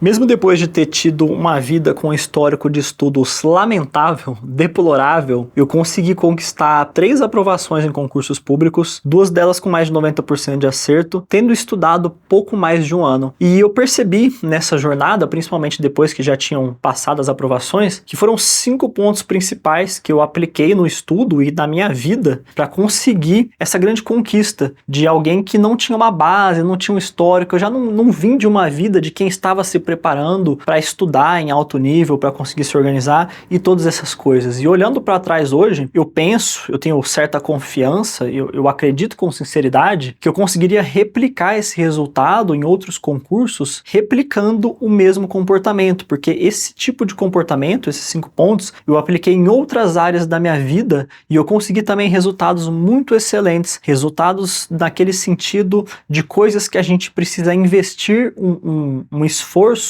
Mesmo depois de ter tido uma vida com um histórico de estudos lamentável, deplorável, eu consegui conquistar 3 aprovações em concursos públicos, 2 delas com mais de 90% de acerto, tendo estudado pouco mais de um ano. E eu percebi nessa jornada, principalmente depois que já tinham passado as aprovações, que foram 5 pontos principais que eu apliquei no estudo e na minha vida para conseguir essa grande conquista de alguém que não tinha uma base, não tinha um histórico. Eu já não vim de uma vida de quem estava se preparando para estudar em alto nível, para conseguir se organizar e todas essas coisas. E olhando para trás hoje, eu tenho certa confiança, eu acredito com sinceridade que eu conseguiria replicar esse resultado em outros concursos, replicando o mesmo comportamento, porque esse tipo de comportamento, esses 5 pontos, eu apliquei em outras áreas da minha vida e eu consegui também resultados muito excelentes, resultados naquele sentido de coisas que a gente precisa investir um esforço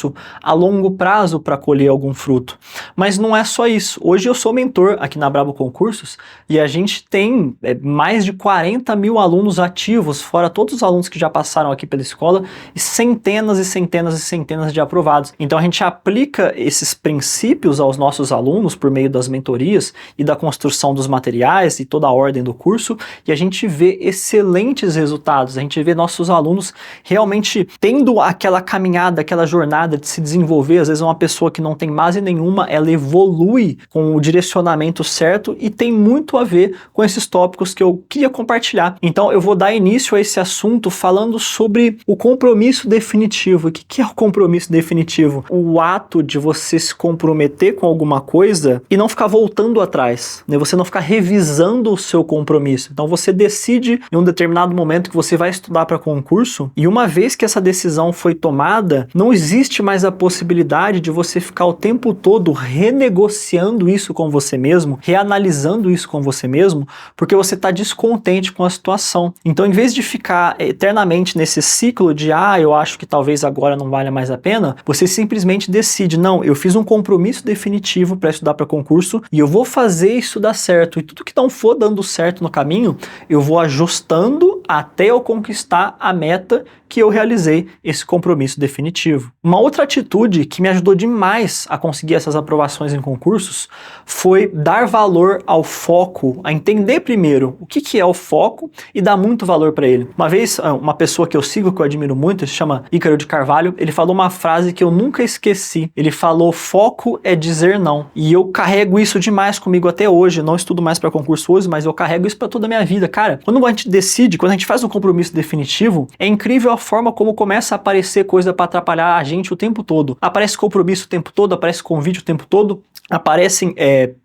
a longo prazo para colher algum fruto. Mas não é só isso. Hoje eu sou mentor aqui na Brabo Concursos e a gente tem mais de 40 mil alunos ativos, fora todos os alunos que já passaram aqui pela escola, e centenas e centenas e centenas de aprovados. Então a gente aplica esses princípios aos nossos alunos por meio das mentorias e da construção dos materiais e toda a ordem do curso, e a gente vê excelentes resultados. A gente vê nossos alunos realmente tendo aquela caminhada, aquela jornada de se desenvolver. Às vezes uma pessoa que não tem base nenhuma, ela evolui com o direcionamento certo e tem muito a ver com esses tópicos que eu queria compartilhar. Então eu vou dar início a esse assunto falando sobre o compromisso definitivo. O que é o compromisso definitivo? O ato de você se comprometer com alguma coisa e não ficar voltando atrás, né? Você não ficar revisando o seu compromisso. Então você decide em um determinado momento que você vai estudar para concurso e uma vez que essa decisão foi tomada, não existe mais a possibilidade de você ficar o tempo todo renegociando isso com você mesmo, reanalisando isso com você mesmo, porque você está descontente com a situação. Então, em vez de ficar eternamente nesse ciclo de eu acho que talvez agora não valha mais a pena, você simplesmente decide, não, eu fiz um compromisso definitivo para estudar para concurso e eu vou fazer isso dar certo. E tudo que não for dando certo no caminho, eu vou ajustando até eu conquistar a meta que eu realizei esse compromisso definitivo. Uma outra atitude que me ajudou demais a conseguir essas aprovações em concursos foi dar valor ao foco, a entender primeiro o que é o foco e dar muito valor para ele. Uma vez, uma pessoa que eu sigo, que eu admiro muito, se chama Ícaro de Carvalho, ele falou uma frase que eu nunca esqueci. Ele falou: foco é dizer não. E eu carrego isso demais comigo até hoje. Eu não estudo mais para concurso hoje, mas eu carrego isso para toda a minha vida. Cara, quando a gente decide, quando a gente faz um compromisso definitivo, é incrível a forma como começa a aparecer coisa para atrapalhar a gente o tempo todo. Aparece compromisso o tempo todo, aparece convite o tempo todo, aparecem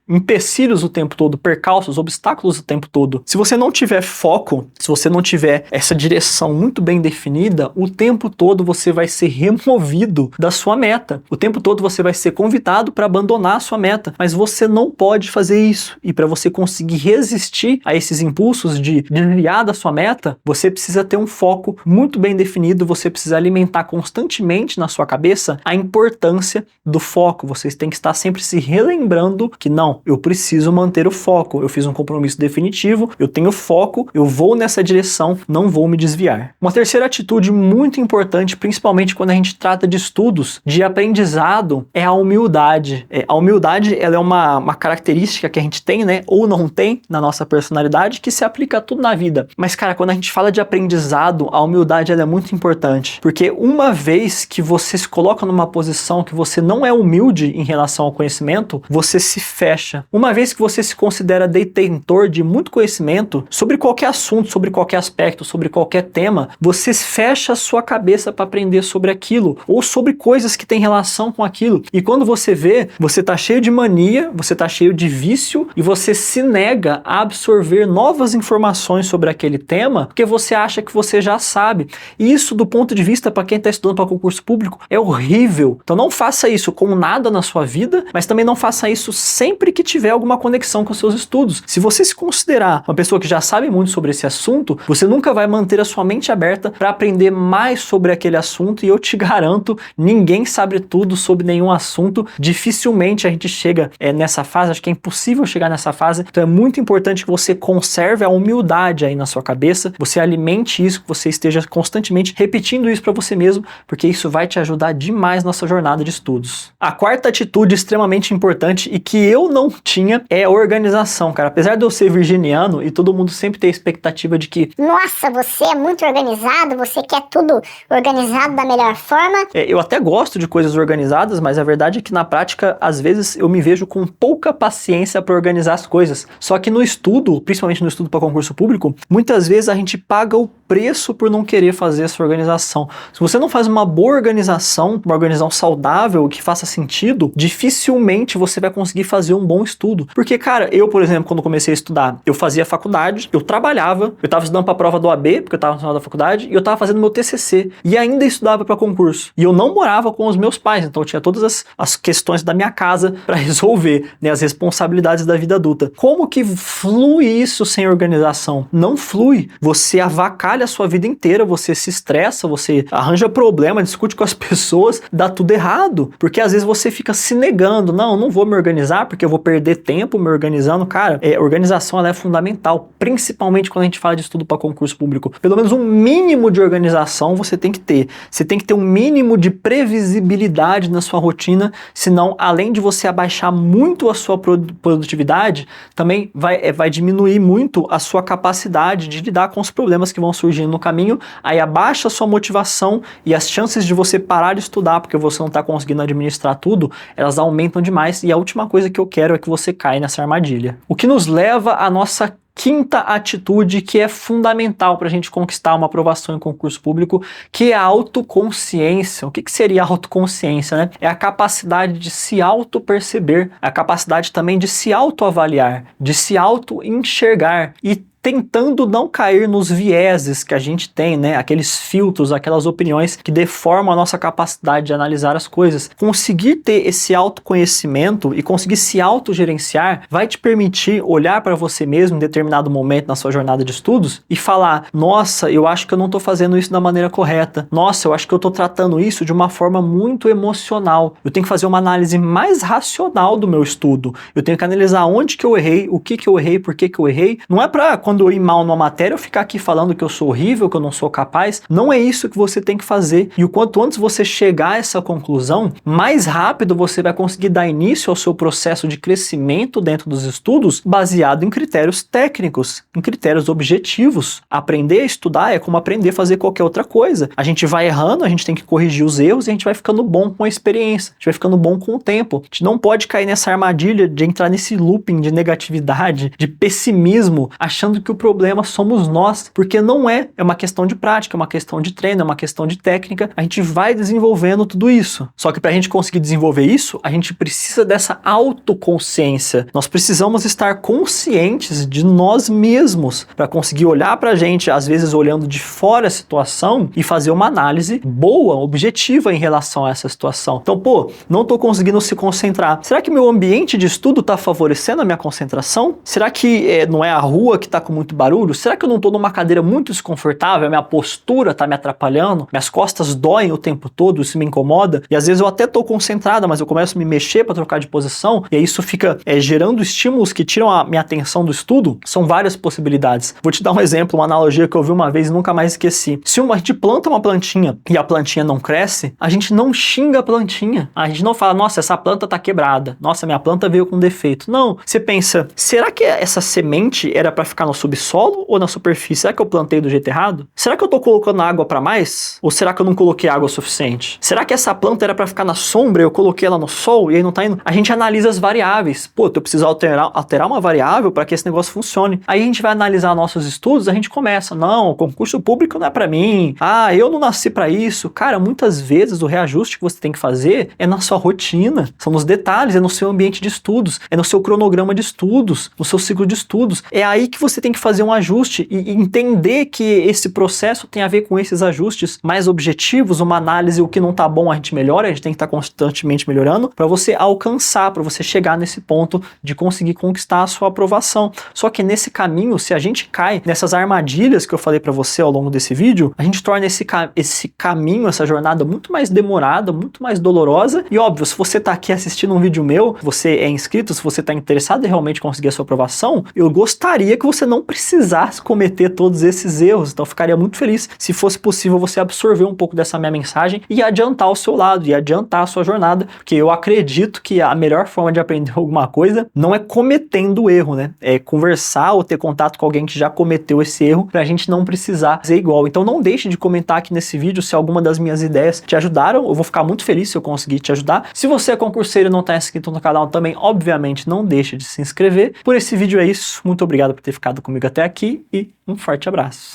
empecilhos o tempo todo, percalços, obstáculos o tempo todo. Se você não tiver foco, se você não tiver essa direção muito bem definida, o tempo todo você vai ser removido da sua meta. O tempo todo você vai ser convidado para abandonar a sua meta, mas você não pode fazer isso. E para você conseguir resistir a esses impulsos de desviar da sua meta, você precisa ter um foco muito bem definido, você precisa alimentar constantemente na sua cabeça a importância do foco. Vocês têm que estar sempre se relembrando que não, eu preciso manter o foco, eu fiz um compromisso definitivo, eu tenho foco, eu vou nessa direção, não vou me desviar. Uma terceira atitude muito importante, principalmente quando a gente trata de estudos, de aprendizado, é a humildade. A humildade, ela é uma característica que a gente tem, né, ou não tem na nossa personalidade, que se aplica a tudo na vida. Mas, cara, quando a gente fala de aprendizado, a humildade, ela é muito importante, porque uma vez que você se coloca numa posição que você não é humilde em relação ao conhecimento, você se fecha. Uma vez que você se considera detentor de muito conhecimento sobre qualquer assunto, sobre qualquer aspecto, sobre qualquer tema, você fecha a sua cabeça para aprender sobre aquilo ou sobre coisas que têm relação com aquilo. E quando você vê, você tá cheio de mania, você tá cheio de vício e você se nega a absorver novas informações sobre aquele tema porque você acha que você já sabe. E isso, do ponto de vista para quem está estudando para concurso público, é horrível. Então não faça isso com nada na sua vida, mas também não faça isso sempre que tiver alguma conexão com os seus estudos. Se você se considerar uma pessoa que já sabe muito sobre esse assunto, você nunca vai manter a sua mente aberta para aprender mais sobre aquele assunto, e eu te garanto, ninguém sabe tudo sobre nenhum assunto. Dificilmente a gente chega nessa fase, acho que é impossível chegar nessa fase. Então é muito importante que você conserve a humildade aí na sua cabeça, você alimente isso, que você esteja constantemente repetindo isso para você mesmo, porque isso vai te ajudar demais na sua jornada de estudos. A quarta atitude extremamente importante e que eu não tinha é organização, cara. Apesar de eu ser virginiano e todo mundo sempre ter a expectativa de que nossa, você é muito organizado, você quer tudo organizado da melhor forma. Eu até gosto de coisas organizadas, mas a verdade é que na prática, às vezes, eu me vejo com pouca paciência para organizar as coisas. Só que no estudo, principalmente no estudo para concurso público, muitas vezes a gente paga o preço por não querer fazer essa organização. Se você não faz uma boa organização, uma organização saudável, que faça sentido, dificilmente você vai conseguir fazer um bom estudo. Porque, cara, eu, por exemplo, quando comecei a estudar, eu fazia faculdade, eu trabalhava, eu estava estudando para a prova do AB, porque eu estava no final da faculdade, e eu estava fazendo meu TCC, e ainda estudava para concurso. E eu não morava com os meus pais, então eu tinha todas as questões da minha casa para resolver, né, as responsabilidades da vida adulta. Como que flui isso sem organização? Não flui. Você avacalha a sua vida inteira, você se estressa, você arranja problema, discute com as pessoas, dá tudo errado, porque às vezes você fica se negando, não vou me organizar porque eu vou perder tempo me organizando. Cara, organização ela é fundamental, principalmente quando a gente fala de estudo para concurso público. Pelo menos um mínimo de organização você tem que ter. Você tem que ter um mínimo de previsibilidade na sua rotina, senão, além de você abaixar muito a sua produtividade, também vai diminuir muito a sua capacidade de lidar com os problemas que vão surgindo no caminho, aí abaixa a sua motivação e as chances de você parar de estudar porque você não está conseguindo administrar tudo, elas aumentam demais, e a última coisa que eu quero é que você caia nessa armadilha. O que nos leva à nossa quinta atitude, que é fundamental para a gente conquistar uma aprovação em concurso público, que é a autoconsciência. O que seria a autoconsciência, né? É a capacidade de se auto-perceber, a capacidade também de se autoavaliar, de se auto-enxergar e tentando não cair nos vieses que a gente tem, né? Aqueles filtros, aquelas opiniões que deformam a nossa capacidade de analisar as coisas. Conseguir ter esse autoconhecimento e conseguir se autogerenciar vai te permitir olhar para você mesmo em determinado momento na sua jornada de estudos e falar: nossa, eu acho que eu não estou fazendo isso da maneira correta. Nossa, eu acho que eu estou tratando isso de uma forma muito emocional. Eu tenho que fazer uma análise mais racional do meu estudo. Eu tenho que analisar onde que eu errei, o que eu errei, por que eu errei. Não é para quando eu ir mal numa matéria, eu ficar aqui falando que eu sou horrível, que eu não sou capaz. Não é isso que você tem que fazer. E o quanto antes você chegar a essa conclusão, mais rápido você vai conseguir dar início ao seu processo de crescimento dentro dos estudos, baseado em critérios técnicos, em critérios objetivos. Aprender a estudar é como aprender a fazer qualquer outra coisa. A gente vai errando, a gente tem que corrigir os erros e a gente vai ficando bom com a experiência. A gente vai ficando bom com o tempo. A gente não pode cair nessa armadilha de entrar nesse looping de negatividade, de pessimismo, achando que o problema somos nós, porque não é uma questão de prática, é uma questão de treino, é uma questão de técnica. A gente vai desenvolvendo tudo isso. Só que para a gente conseguir desenvolver isso, a gente precisa dessa autoconsciência. Nós precisamos estar conscientes de nós mesmos para conseguir olhar para a gente, às vezes olhando de fora a situação e fazer uma análise boa, objetiva em relação a essa situação. Então, não estou conseguindo se concentrar. Será que meu ambiente de estudo está favorecendo a minha concentração? Será que não é a rua que está com muito barulho? Será que eu não estou numa cadeira muito desconfortável? A minha postura está me atrapalhando? Minhas costas doem o tempo todo? Isso me incomoda? E às vezes eu até estou concentrada, mas eu começo a me mexer para trocar de posição, e aí isso fica gerando estímulos que tiram a minha atenção do estudo. São várias possibilidades. Vou te dar um exemplo, uma analogia que eu vi uma vez e nunca mais esqueci. Se a gente planta uma plantinha e a plantinha não cresce, a gente não xinga a plantinha. A gente não fala: nossa, essa planta está quebrada. Nossa, minha planta veio com defeito. Não. Você pensa: será que essa semente era para ficar no subsolo ou na superfície? Será que eu plantei do jeito errado? Será que eu tô colocando água para mais? Ou será que eu não coloquei água suficiente? Será que essa planta era para ficar na sombra e eu coloquei ela no sol e aí não tá indo? A gente analisa as variáveis. Eu preciso alterar uma variável para que esse negócio funcione. Aí a gente vai analisar nossos estudos, a gente começa: não, o concurso público não é para mim. Eu não nasci para isso. Cara, muitas vezes o reajuste que você tem que fazer é na sua rotina, são nos detalhes, é no seu ambiente de estudos, é no seu cronograma de estudos, no seu ciclo de estudos. É aí que você tem tem que fazer um ajuste e entender que esse processo tem a ver com esses ajustes mais objetivos, uma análise, o que não tá bom a gente melhora, a gente tem que estar constantemente melhorando para você alcançar, para você chegar nesse ponto de conseguir conquistar a sua aprovação. Só que nesse caminho, se a gente cai nessas armadilhas que eu falei para você ao longo desse vídeo, a gente torna esse caminho, essa jornada muito mais demorada, muito mais dolorosa. E óbvio, se você tá aqui assistindo um vídeo meu, você é inscrito, se você tá interessado em realmente conseguir a sua aprovação, eu gostaria que você não precisasse cometer todos esses erros. Então eu ficaria muito feliz se fosse possível você absorver um pouco dessa minha mensagem e adiantar o seu lado, e adiantar a sua jornada, porque eu acredito que a melhor forma de aprender alguma coisa não é cometendo erro, né? É conversar ou ter contato com alguém que já cometeu esse erro pra gente não precisar fazer igual. Então não deixe de comentar aqui nesse vídeo se alguma das minhas ideias te ajudaram. Eu vou ficar muito feliz se eu conseguir te ajudar. Se você é concurseiro e não está inscrito no canal também, obviamente não deixe de se inscrever. Por esse vídeo é isso. Muito obrigado por ter ficado comigo até aqui e um forte abraço.